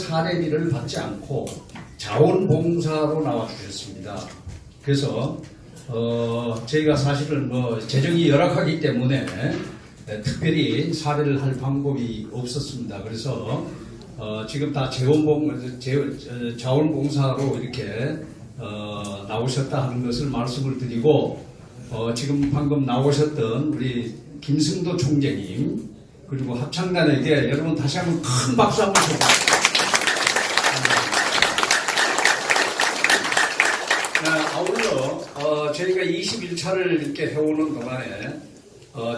사례비를 받지 않고 자원봉사로 나와주셨습니다. 그래서 저희가 사실은 뭐 재정이 열악하기 때문에 특별히 사례를 할 방법이 없었습니다. 그래서 지금 다 자원봉사로 이렇게 나오셨다 하는 것을 말씀을 드리고 지금 방금 나오셨던 우리 김승도 총재님 그리고 합창단에게 여러분 다시 한번 큰 박수 한번 쳐주세요. 아울러 저희가 21차를 이렇게 해오는 동안에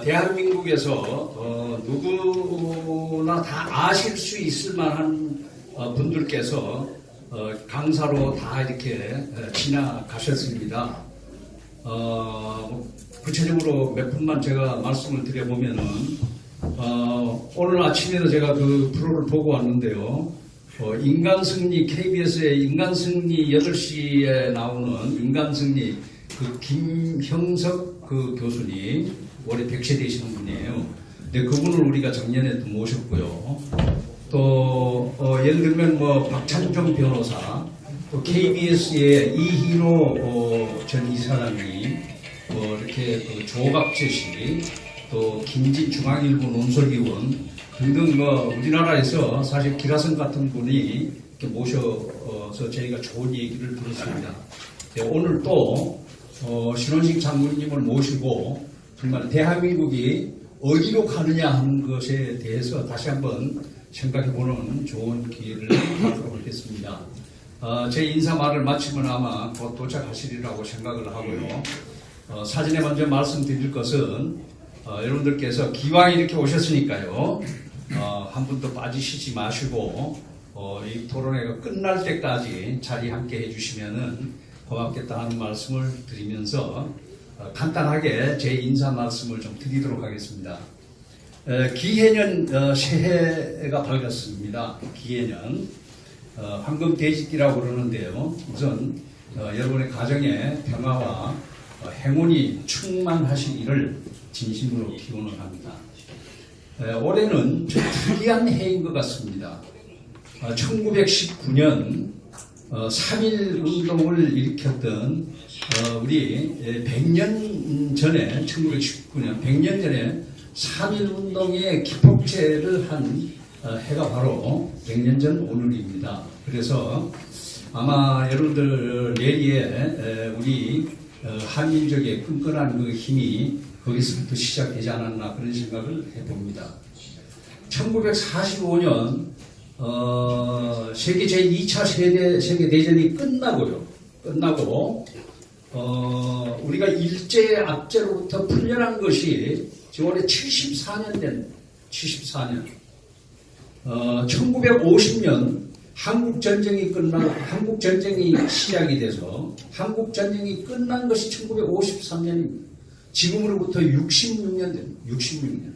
대한민국에서 누구나 다 아실 수 있을 만한 분들께서 강사로 다 이렇게 지나가셨습니다. 구체적으로 몇 분만 제가 말씀을 드려보면은 오늘 아침에도 제가 그 프로를 보고 왔는데요. 인간승리 KBS의 인간승리 8시에 나오는 인간승리 그 김형석 그 교수님 올해 100세 되시는 분이에요. 근데 그분을 우리가 작년에도 모셨고요. 또 예를 들면 뭐 박찬종 변호사, 또 KBS의 이희노 전 이사장님, 뭐 이렇게 그 조갑재 씨, 또 김진 중앙일보 논설위원 등등 뭐 우리나라에서 사실 기라성 같은 분이 이렇게 모셔서 저희가 좋은 얘기를 들었습니다. 오늘 또 신원식 장군님을 모시고 정말 대한민국이 어디로 가느냐 하는 것에 대해서 다시 한번 생각해보는 좋은 기회를 갖도록 하겠습니다. 제 인사 말을 마치면 아마 곧 도착하시리라고 생각을 하고요. 사전에 먼저 말씀드릴 것은 여러분들께서 기왕 이렇게 오셨으니까요. 한 분도 빠지시지 마시고 이 토론회가 끝날 때까지 자리 함께 해주시면은 고맙겠다 하는 말씀을 드리면서 간단하게 제 인사 말씀을 좀 드리도록 하겠습니다. 기해년 새해가 밝았습니다. 기해년 황금 돼지띠라고 그러는데요. 우선 여러분의 가정에 평화와 행운이 충만하시기를 진심으로 기원을 합니다. 올해는 좀 특이한 해인 것 같습니다. 1919년 3.1 운동을 일으켰던 우리 100년 전에 1919년 100년 전에 3.1 운동의 기폭제를 한 해가 바로 100년 전 오늘입니다. 그래서 아마 여러분들 내리에 우리 한민족의 끈끈한 그 힘이 거기서부터 시작되지 않았나 그런 생각을 해봅니다. 1945년 세계 제2차 세계대전이 끝나고 우리가 일제 압제로부터 풀려난 것이 지금 올해 74년 1950년 한국전쟁이 시작이 돼서 한국전쟁이 끝난 것이 1953년입니다. 지금으로부터 66년 됩니다. 66년.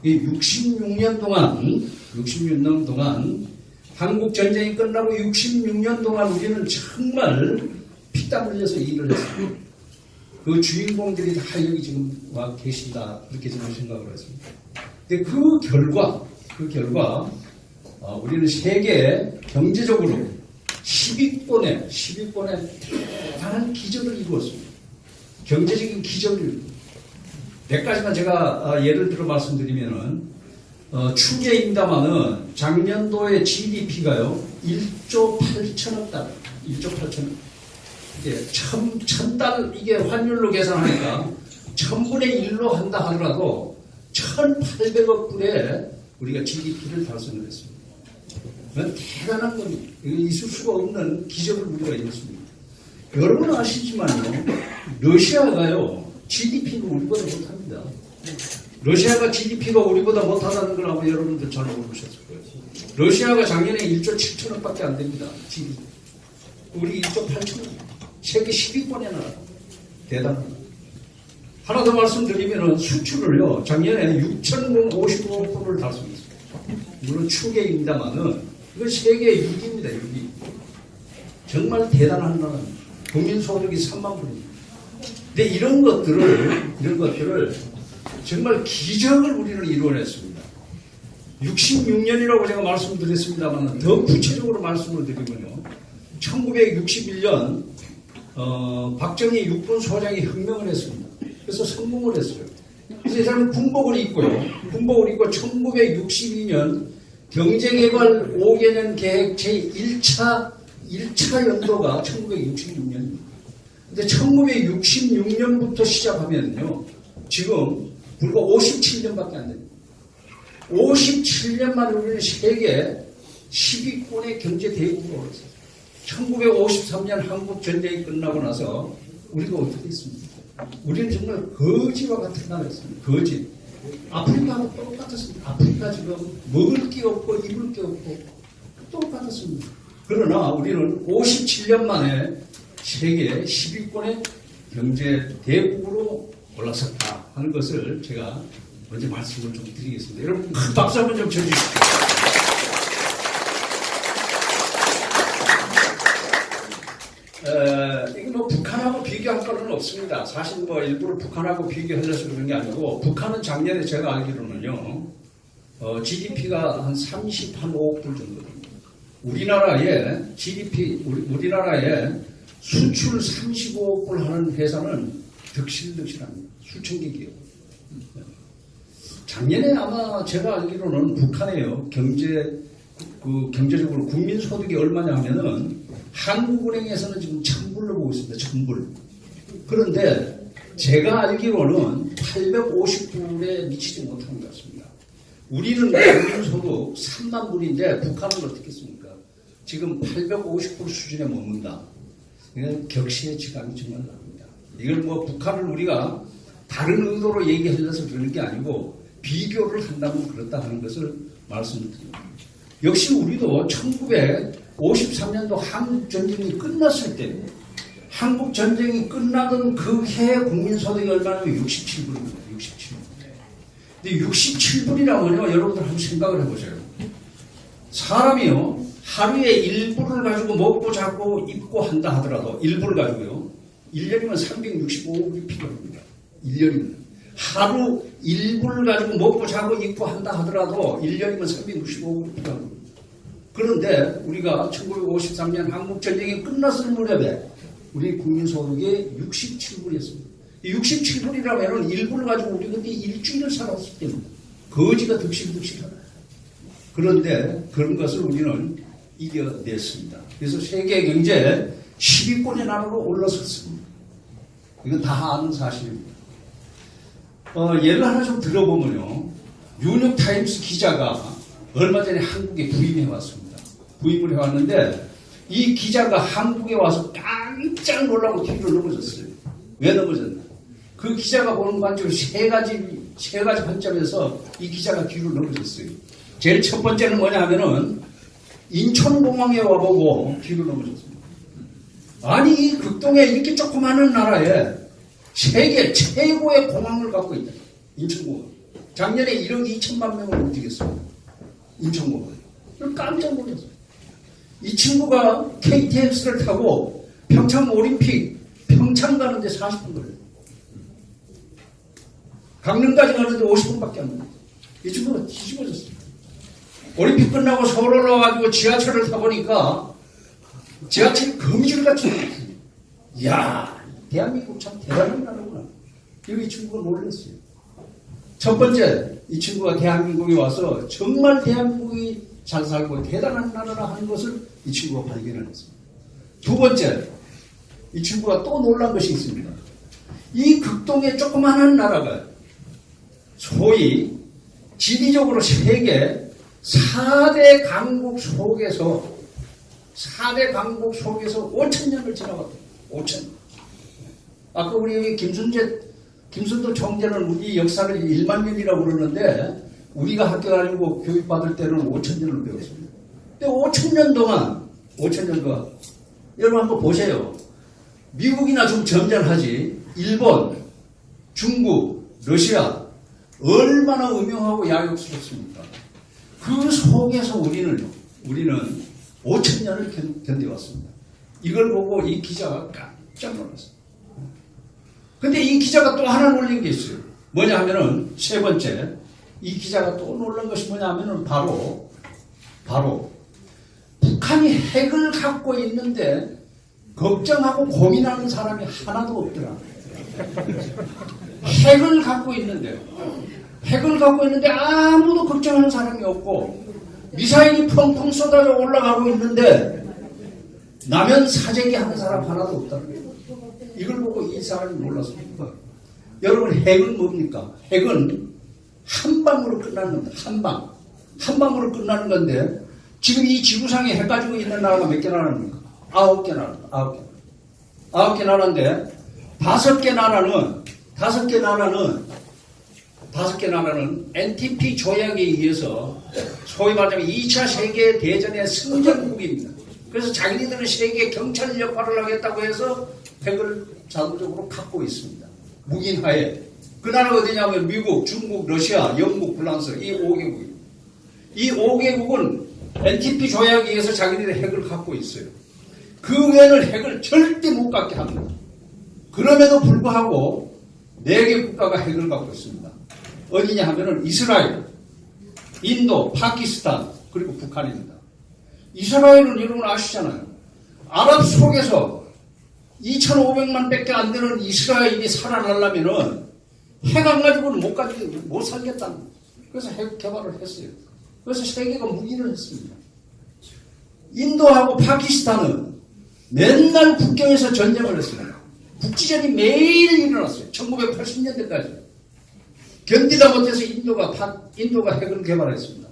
이 66년 동안 한국전쟁이 끝나고 66년 동안 우리는 정말 피땀 흘려서 일을 했습니다. 그 주인공들이 다 여기 지금 와 계신다. 그렇게 저는 생각을 했습니다. 근데 그 결과 우리는 세계 경제적으로 10위권의 대단한 기적을 이루었습니다. 경제적인 기적을 몇 가지만 제가 예를 들어 말씀드리면은 추계입니다만은 작년도의 GDP가요 1조 8천억 달러, 1조 8천억. 이게 1000달 이게 환율로 계산하니까 1000분의 1로 한다 하더라도 1800억 불에 우리가 GDP를 달성을 했습니다. 대단한 겁니다. 있을 수가 없는 기적을 우리가 이뤘습니다. 여러분은 아시지만요, 러시아가요, GDP가 우리보다 못합니다. 러시아가 GDP가 우리보다 못하다는 걸 아마 여러분들 잘 모르셨을 거예요. 러시아가 작년에 1조 7천억밖에 안 됩니다. GDP. 우리 1조 8천억. 세계 10위권에 나라. 대단합니다. 하나 더 말씀드리면 수출을요, 작년에 6,055억 불을 달성했습니다. 물론 추계입니다만은 이건 세계 6위입니다. 6위. 정말 대단한 나라입니다. 국민소득이 3만 불입니다. 근데 이런 것들을 정말 기적을 우리는 이루어냈습니다. 66년이라고 제가 말씀드렸습니다만 더 구체적으로 말씀을 드리면요. 1961년 박정희 육군소장이 혁명을 했습니다. 그래서 성공을 했어요. 그래서 이 사람은 군복을 입고요. 군복을 입고 1962년 경제개발 5개년 계획 제1차 연도가 1966년입니다. 근데 1966년부터 시작하면요. 지금 불과 57년밖에 안 됩니다. 57년 만에 우리는 세계 10위권의 경제 대국으로 올랐어요. 1953년 한국 전쟁이 끝나고 나서 우리가 어떻게 했습니까? 우리는 정말 거지와 같은 나라였습니다. 거지. 아프리카하고 똑같았습니다. 아프리카 지금 먹을 게 없고 입을 게 없고 똑같았습니다. 그러나 우리는 57년 만에 세계 10위권의 경제 대국으로 올라섰다 하는 것을 제가 먼저 말씀을 좀 드리겠습니다. 여러분 큰 박수 한번 좀 쳐주십시오. 이거 뭐 북한하고 비교할 거는 없습니다. 사실 뭐 일부러 북한하고 비교하려서 그런 게 아니고 북한은 작년에 제가 알기로는요 GDP가 한 35억 불 정도 됩니다. 우리나라의 GDP 우리나라의 수출 35억 불 하는 회사는 득실합니다. 수천 개 기업. 작년에 아마 제가 알기로는 북한에요 경제적으로 국민 소득이 얼마냐 하면은 한국은행에서는 지금 1000불로 보고 있습니다. 1000불. 그런데 제가 알기로는 850불에 미치지 못하는 것 같습니다. 우리는 국민소득 3만 불인데 북한은 어떻겠습니까? 지금 850불 수준에 머문다. 이건 격시의 지감이 정말 납니다. 이걸 뭐 북한을 우리가 다른 의도로 얘기하려서 그러는 게 아니고 비교를 한다면 그렇다 하는 것을 말씀드립니다. 역시 우리도 1953년도 한국전쟁이 끝났을 때 한국전쟁이 끝나던 그 해 국민소득이 얼마냐면 67불입니다. 67불. 근데 67불이라면요 여러분들 한번 생각을 해보세요. 사람이요 하루에 1불을 가지고 먹고 자고 입고 한다 하더라도 1불을 가지고요 1년이면 365불이 필요합니다. 1년이면 하루 1불을 가지고 먹고 자고 입고 한다 하더라도 1년이면 365불이 필요합니다. 그런데 우리가 1953년 한국전쟁이 끝났을 무렵에 우리 국민소득이 67불이었습니다. 67불이라면 1불을 가지고 우리 그때 일주일을 살았을 때입니다. 거지가 득실하다. 그런데 그런 것을 우리는 이겨냈습니다. 그래서 세계 경제 10위권의 나라로 올라섰습니다. 이건 다 아는 사실입니다. 예를 하나 좀 들어보면요. 뉴욕타임스 기자가 얼마 전에 한국에 부임해 왔습니다. 부임을 해왔는데 이 기자가 한국에 와서 깜짝 놀라고 뒤로 넘어졌어요. 왜 넘어졌나? 그 기자가 보는 관점으로 세 가지 관점에서 이 기자가 뒤로 넘어졌어요. 제일 첫 번째는 뭐냐 하면은 인천공항에 와보고 뒤로 넘어졌습니다. 아니 이 극동에 이렇게 조그마한 나라에 세계 최고의 공항을 갖고 있다. 인천공항. 작년에 1억 2천만 명을 움직였습니다. 인천공항. 깜짝 놀랐어요. 이 친구가 KTX를 타고 평창올림픽 평창 가는데 40분 걸려요. 강릉까지 가는데 50분밖에 안 걸려요. 이 친구가 뒤집어졌어요. 올림픽 끝나고 서울 올라와가지고 지하철을 타보니까 지하철이 거미줄같이 생겼어요. 이야, 대한민국 참 대단한 나라구나. 이 친구가 놀랐어요. 첫 번째, 이 친구가 대한민국에 와서 정말 대한민국이 잘 살고 대단한 나라라 하는 것을 이 친구가 발견했습니다. 두 번째, 이 친구가 또 놀란 것이 있습니다. 이 극동의 조그마한 나라가 소위 지리적으로 세계 4대 강국 속에서 5,000년을 지나갔다. 5,000년. 아까 우리 여기 김순도 총재는 우리 역사를 1만 년이라고 그러는데 우리가 학교 다니고 교육받을 때는 5,000년을 배웠습니다. 근데 5,000년 동안 여러분 한번 보세요. 미국이나 좀 점잖하지 일본, 중국, 러시아 얼마나 음흉하고 야욕스럽습니까? 그 속에서 우리는 5,000년을 견뎌왔습니다. 이걸 보고 이 기자가 깜짝 놀랐어요. 근데 이 기자가 또 하나 놀린 게 있어요. 뭐냐 하면은 세 번째, 이 기자가 또 놀란 것이 뭐냐면은 바로 북한이 핵을 갖고 있는데 걱정하고 고민하는 사람이 하나도 없더라. 핵을 갖고 있는데 아무도 걱정하는 사람이 없고 미사일이 펑펑 쏟아져 올라가고 있는데 남연 사재기 하는 사람 하나도 없다. 이걸 보고 이 사람이 놀랐습니다. 여러분, 핵은 뭡니까? 핵은 한 방으로 끝나는 겁니다. 한 방으로 끝나는 건데 지금 이 지구상에 핵 가지고 있는 나라가 몇 개 나라입니까? 9개 나라. 9개 나라인데 5개 나라는 NTP 조약에 의해서 소위 말하자면 2차 세계대전의 승전국입니다. 그래서 자기네들은 세계 경찰 역할을 하겠다고 해서 핵을 자동적으로 갖고 있습니다. 무기하에. 그 나라가 어디냐면 미국, 중국, 러시아, 영국, 프랑스 이 5개국입니다. 이 5개국은 NTP 조약에 의해서 자기네들 핵을 갖고 있어요. 그 외에는 핵을 절대 못 갖게 합니다. 그럼에도 불구하고 4개 국가가 핵을 갖고 있습니다. 어디냐 하면은 이스라엘, 인도, 파키스탄, 그리고 북한입니다. 이스라엘은 여러분 아시잖아요. 아랍 속에서 2,500만 밖에 안 되는 이스라엘이 살아나려면은 핵 안 가지고는 못 살겠다는 거예요. 그래서 핵 개발을 했어요. 그래서 세계가 무기를 했습니다. 인도하고 파키스탄은 맨날 국경에서 전쟁을 했습니다. 국지전이 매일 일어났어요. 1980년대까지. 견디다 못해서 인도가 핵을 개발했습니다.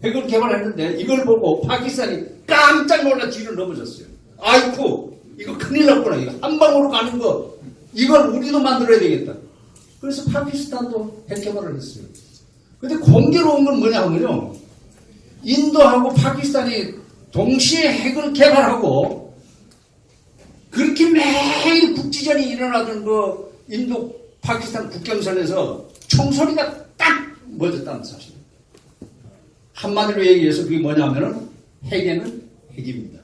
핵을 개발했는데 이걸 보고 파키스탄이 깜짝 놀라 뒤로 넘어졌어요. 아이쿠, 이거 큰일 났구나. 이거 한 방으로 가는 거. 이걸 우리도 만들어야 되겠다. 그래서 파키스탄도 핵 개발을 했어요. 근데 공교로운 건 뭐냐 하면요. 인도하고 파키스탄이 동시에 핵을 개발하고 그렇게 매일 국지전이 일어나던 그 인도 파키스탄 국경선에서 총소리가 딱 멎었다는 사실. 한마디로 얘기해서 그게 뭐냐면은 핵에는 핵입니다.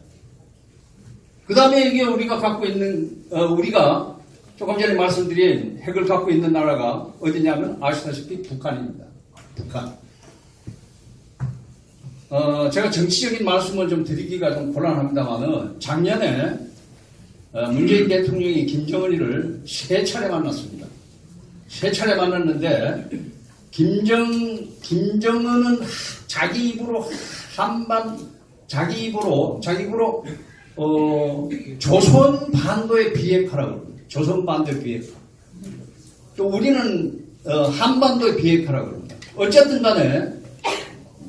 그 다음에 이게 우리가 갖고 있는, 우리가 조금 전에 말씀드린 핵을 갖고 있는 나라가 어디냐면 아시다시피 북한입니다. 북한. 제가 정치적인 말씀을 좀 드리기가 좀 곤란합니다만은 작년에 문재인 대통령이 김정은이를 3차례 만났습니다. 3차례 만났는데 김정은은 자기 입으로 조선 반도의 비핵화라고 합니다. 조선 반도의 비핵화. 또 우리는 한반도의 비핵화라고 합니다. 어쨌든 간에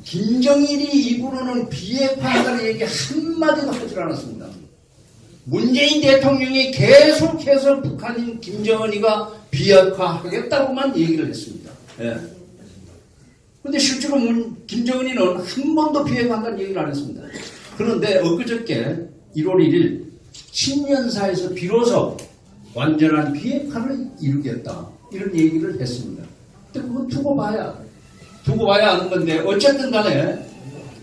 김정일이 입으로는 비핵화한다는 얘기 한마디도 하질 않았습니다. 문재인 대통령이 계속해서 북한인 김정은이가 비핵화하겠다고만 얘기를 했습니다. 그런데 실제로 김정은이는 한 번도 비핵화한다는 얘기를 안 했습니다. 그런데 엊그저께 1월 1일 신년사에서 비로소 완전한 비핵화를 이루겠다 이런 얘기를 했습니다. 근데 그건 두고 봐야 하는 건데 어쨌든 간에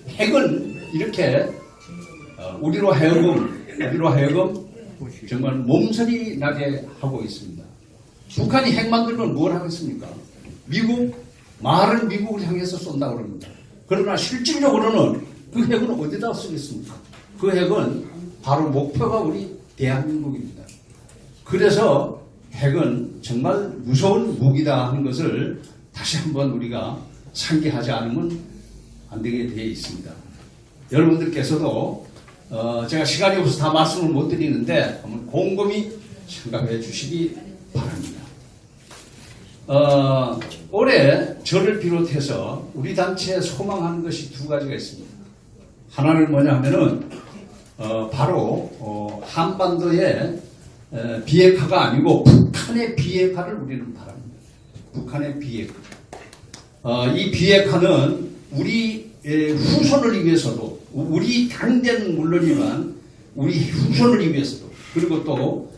핵은 이렇게 우리로 하여금 정말 몸서리 나게 하고 있습니다. 북한이 핵 만들면 뭘 하겠습니까? 말은 미국을 향해서 쏜다고 그럽니다. 그러나 실질적으로는 그 핵은 어디다 쓰겠습니까? 그 핵은 바로 목표가 우리 대한민국입니다. 그래서 핵은 정말 무서운 무기다 하는 것을 다시 한번 우리가 상기하지 않으면 안 되게 되어 있습니다. 여러분들께서도 제가 시간이 없어서 다 말씀을 못 드리는데 한번 곰곰이 생각해 주시기 바랍니다. 올해 저를 비롯해서 우리 단체에 소망하는 것이 2가지가 있습니다. 하나는 뭐냐 하면은 바로 한반도의 비핵화가 아니고 북한의 비핵화를 우리는 바랍니다. 북한의 비핵화. 이 비핵화는 우리 후손을 위해서도 우리 당대는 물론이지만 우리 후손을 위해서도 그리고 또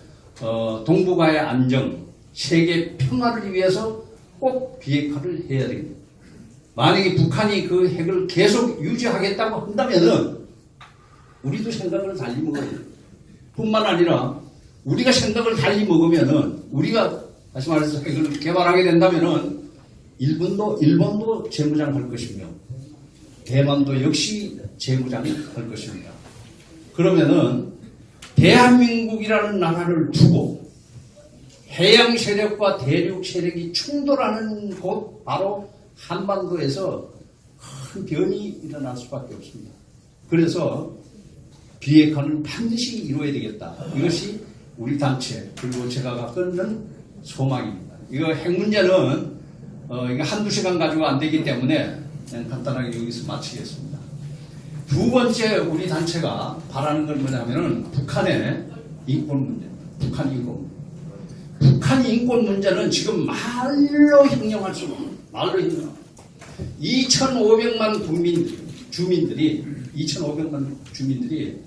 동북아의 안정, 세계 평화를 위해서 꼭 비핵화를 해야 됩니다. 만약에 북한이 그 핵을 계속 유지하겠다고 한다면은 우리도 생각을 달리 먹어야 돼요. 뿐만 아니라 우리가 생각을 달리 먹으면은 우리가 다시 말해서 핵을 개발하게 된다면은 일본도 재무장할 것이며 대만도 역시 재무장할 것입니다. 그러면은 대한민국이라는 나라를 두고 해양 세력과 대륙 세력이 충돌하는 곳 바로 한반도에서 큰 변이 일어날 수밖에 없습니다. 그래서 비핵화는 반드시 이루어야 되겠다. 이것이 우리 단체 그리고 제가 갖고 있는 소망입니다. 이거 핵 문제는 이거 한두 시간 가지고 안 되기 때문에 그냥 간단하게 여기서 마치겠습니다. 두 번째 우리 단체가 바라는 건 뭐냐면은 북한의 인권 문제입니다. 북한 인권 문제. 북한 인권 문제는 지금 말로 형용할 수 없는 말로 형용. 2,500만 주민들이 2,500만 주민들이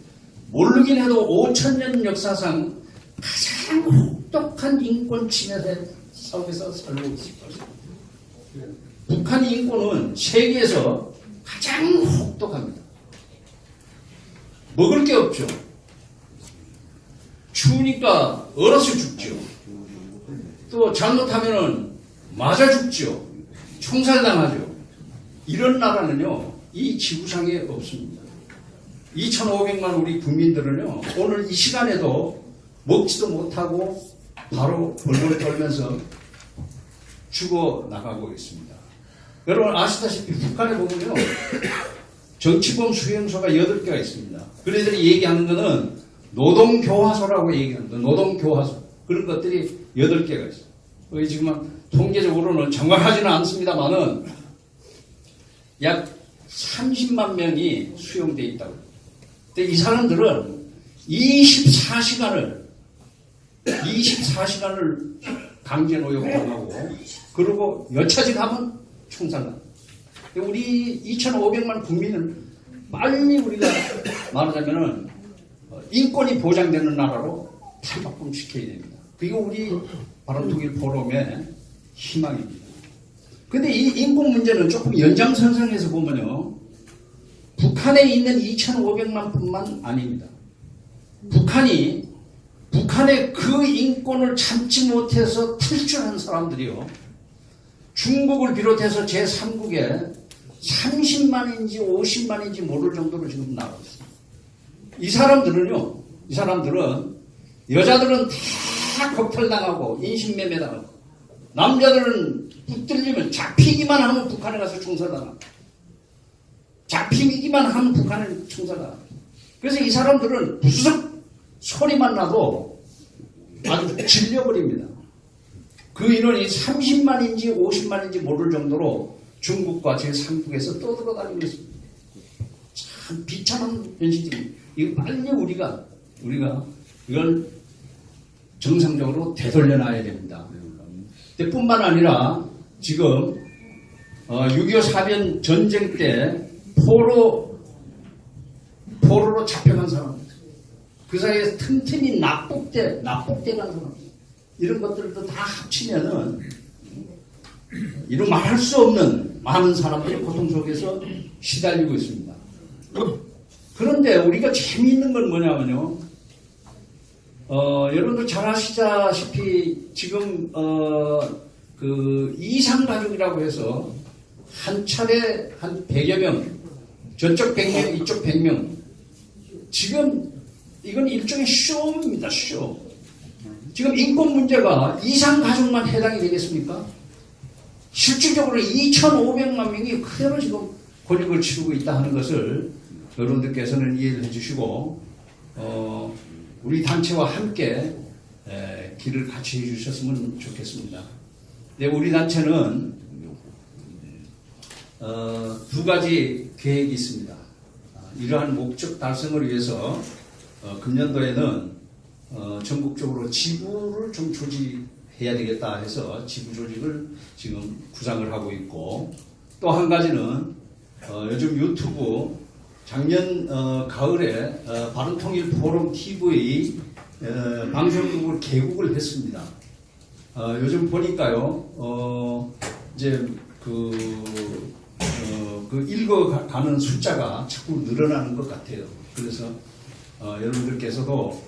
모르긴 해도 5,000년 역사상 가장 혹독한 인권 침해 속에서 살고 있습니다. 북한의 인권은 세계에서 가장 혹독합니다. 먹을 게 없죠. 추우니까 얼어서 죽죠. 또 잘못하면은 맞아 죽죠. 총살당하죠. 이런 나라는요, 이 지구상에 없습니다. 2,500만 우리 국민들은요, 오늘 이 시간에도 먹지도 못하고 바로 벌벌 떨면서 죽어 나가고 있습니다. 여러분 아시다시피 북한에 보면요, 정치범 수용소가 8개가 있습니다. 그들이 얘기하는 거는 노동교화소라고 얘기합니다. 노동교화소. 그런 것들이 8개가 있어요. 거기 지금 통계적으로는 정확하지는 않습니다만은 약 30만 명이 수용되어 있다고. 근데 이 사람들은 24시간을 강제 노역당하고 그리고 여차지하면 총살납니다. 우리 2,500만 국민은 빨리 우리가 말하자면은 인권이 보장되는 나라로 탈바꿈시켜야 됩니다. 그게 우리 바른통일 포럼의 희망입니다. 근데 이 인권 문제는 조금 연장선상에서 보면요, 북한에 있는 2,500만 뿐만 아닙니다. 북한의 그 인권을 참지 못해서 탈출한 사람들이요, 중국을 비롯해서 제3국에 30만인지 50만인지 모를 정도로 지금 나오고 있습니다. 이 사람들은 여자들은 다 겁탈당하고 인신매매당하고 남자들은 붙들리면 잡히기만 하면 북한에 가서 총살당하고 잡히기만 하면 북한에 총살당하고. 그래서 이 사람들은 부스럭 소리만 나도 아주 질려버립니다. 그 인원이 30만인지 50만인지 모를 정도로 중국과 제3국에서 떠들어다니고 있습니다. 참 비참한 현실입니다. 이거 빨리 우리가 이걸 정상적으로 되돌려놔야 됩니다. 뿐만 아니라 지금 6.25 사변 전쟁 때 포로로 잡혀간 사람, 그 사이에 틈틈이 납북돼 간 사람, 이런 것들도 다 합치면은 이루 말할 수 없는 많은 사람들이 고통 속에서 시달리고 있습니다. 그런데 우리가 재미있는 건 뭐냐면요, 여러분들 잘 아시다시피 지금 그 이상가족이라고 해서 한 차례 한 100여 명, 저쪽 100명, 이쪽 100명, 지금 이건 일종의 쇼입니다. 쇼. 지금 인권 문제가 이상가족만 해당이 되겠습니까? 실질적으로 2,500만 명이 그대로 지금 권력을 치르고 있다 하는 것을 여러분들께서는 이해를 해주시고, 우리 단체와 함께 길을 같이 해주셨으면 좋겠습니다. 네, 우리 단체는 두 가지 계획이 있습니다. 이러한 목적 달성을 위해서 금년도에는 전국적으로 지부를 좀 조직해야 되겠다 해서 지부 조직을 지금 구상을 하고 있고, 또 한 가지는 요즘 유튜브 작년 가을에 바른통일 포럼 TV 방송국을 개국을 했습니다. 요즘 보니까요, 이제 그 읽어가는 숫자가 자꾸 늘어나는 것 같아요. 그래서 여러분들께서도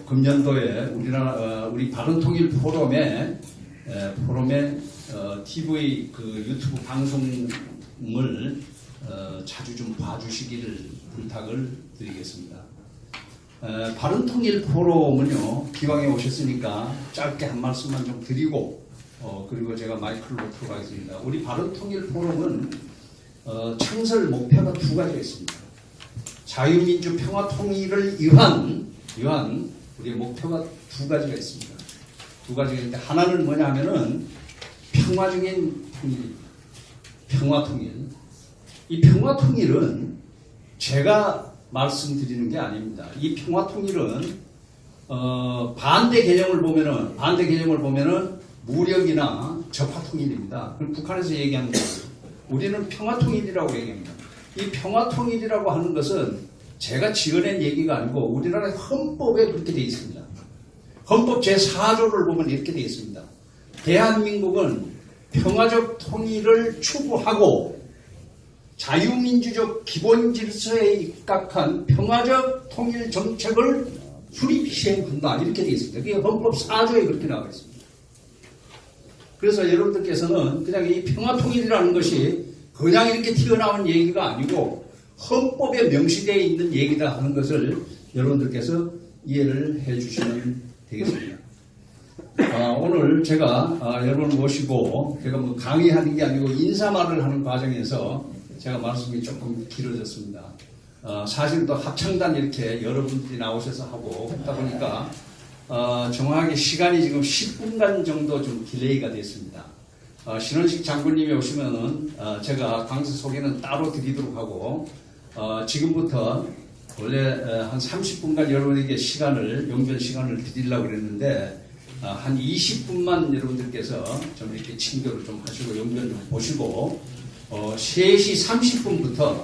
금년도에 우리 바른통일 포럼에 TV 그 유튜브 방송을 자주 좀 봐주시기를 부탁을 드리겠습니다. 바른통일 포럼은요, 기왕에 오셨으니까 짧게 한 말씀만 좀 드리고, 그리고 제가 마이크를 놓도록 하겠습니다. 우리 바른통일 포럼은 창설 목표가 두 가지가 있습니다. 자유민주 평화통일을 위한 우리의 목표가 두 가지가 있습니다. 두 가지가 있는데, 하나는 뭐냐 하면은 평화적인 통일입니다. 평화통일. 이 평화통일은 제가 말씀드리는 게 아닙니다. 이 평화통일은 반대 개념을 보면은 무력이나 적화통일입니다. 그럼 북한에서 얘기하는 거예요. 우리는 평화통일이라고 얘기합니다. 이 평화통일이라고 하는 것은 제가 지어낸 얘기가 아니고 우리나라 헌법에 그렇게 되어 있습니다. 헌법 제4조를 보면 이렇게 되어 있습니다. 대한민국은 평화적 통일을 추구하고 자유민주적 기본 질서에 입각한 평화적 통일 정책을 수립 시행한다. 이렇게 되어 있습니다. 그게 헌법 4조에 그렇게 나와 있습니다. 그래서 여러분들께서는 그냥 이 평화통일이라는 것이 그냥 이렇게 튀어나온 얘기가 아니고 헌법에 명시되어 있는 얘기다 하는 것을 여러분들께서 이해를 해 주시면 되겠습니다. 오늘 제가 여러분을 모시고 제가 뭐 강의하는 게 아니고 인사말을 하는 과정에서 제가 말씀이 조금 길어졌습니다. 사실 또 합창단 이렇게 여러분들이 나오셔서 하고 했다 보니까 정확하게 시간이 지금 10분간 정도 좀 딜레이가 됐습니다. 신원식 장군님이 오시면은 제가 강사 소개는 따로 드리도록 하고 지금부터 원래 한 30분간 여러분에게 용변 시간을 드리려고 그랬는데 한 20분만 여러분들께서 좀 이렇게 친교를 좀 하시고 용변 좀 보시고 3시 30분부터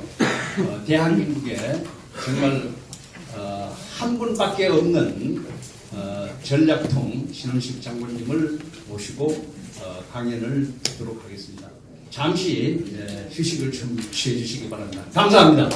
대한민국에 정말 한 분밖에 없는 전략통 신원식 장군님을 모시고 강연을 듣도록 하겠습니다. 잠시 휴식을 좀 취해 주시기 바랍니다. 감사합니다.